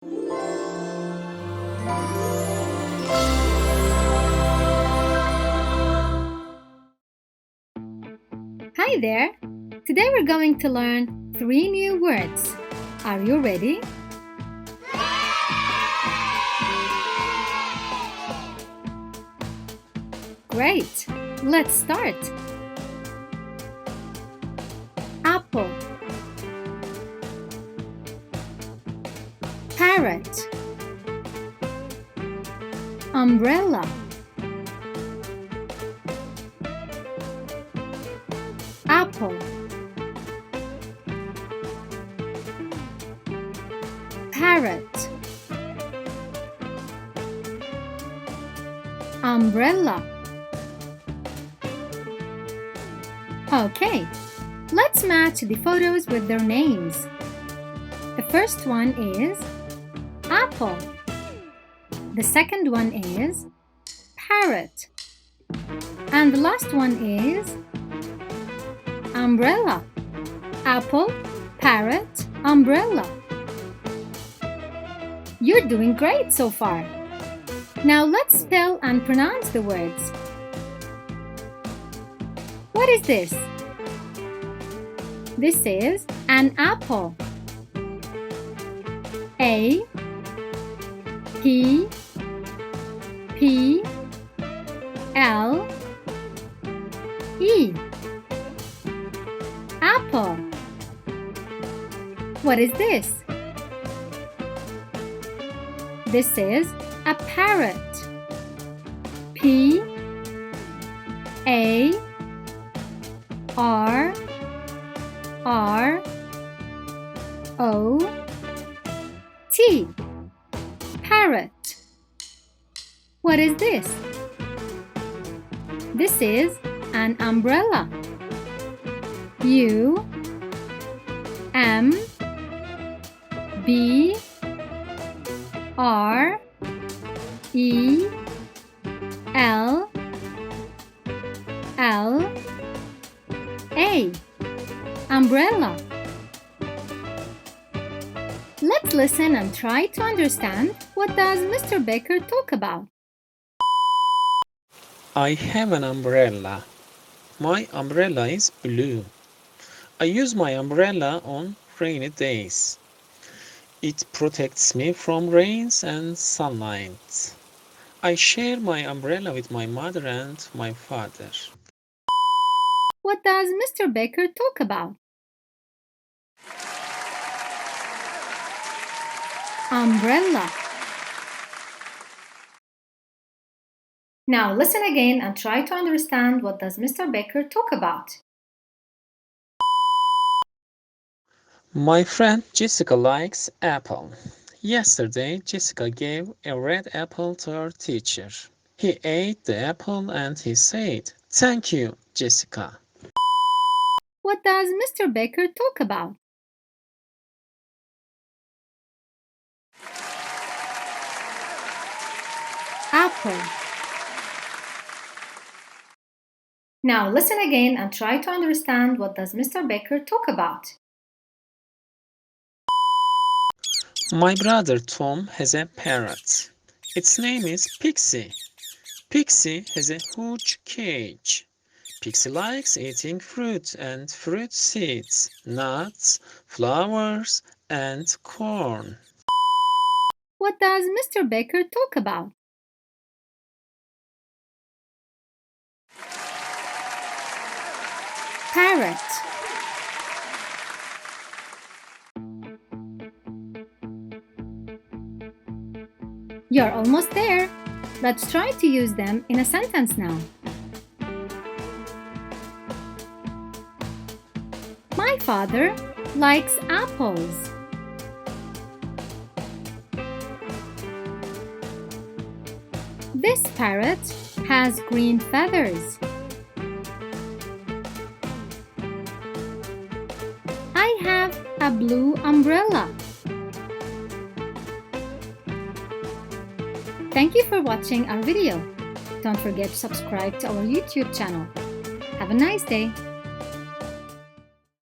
Hi there! Today we're going to learn 3 new words. Are you ready? Great! Let's start. Apple, parrot, umbrella, apple, parrot, umbrella. Okay, let's match the photos with their names. The first one is apple. The second one is parrot. And the last one is umbrella. Apple, parrot, umbrella. You're doing great so far. Now let's spell and pronounce the words. What is this? This is an apple. A P P L E. Apple. What is this? This is a parrot. P A R R O T. Parrot. What is this? This is an umbrella. U M B R E L L A. Umbrella. Let's listen and try to understand what does Mr. Baker talk about. I have an umbrella. My umbrella is blue. I use my umbrella on rainy days. It protects me from rains and sunlight. I share my umbrella with my mother and my father. What does Mr. Baker talk about? Umbrella. Now listen again and try to understand what does Mr. Baker talk about. My friend Jessica likes apple. Yesterday, Jessica gave a red apple to her teacher. He ate the apple and he said, "Thank you, Jessica." What does Mr. Baker talk about? Apple. Now listen again and try to understand what does Mr. Baker talk about. My brother Tom has a parrot. Its name is Pixie. Pixie has a huge cage. Pixie likes eating fruit and fruit seeds, nuts, flowers, and corn. What does Mr. Baker talk about? Parrot. You're almost there. Let's try to use them in a sentence now. My father likes apples. This parrot has green feathers. I have a blue umbrella. Thank you for watching our video. Don't forget to subscribe to our YouTube channel. Have a nice day.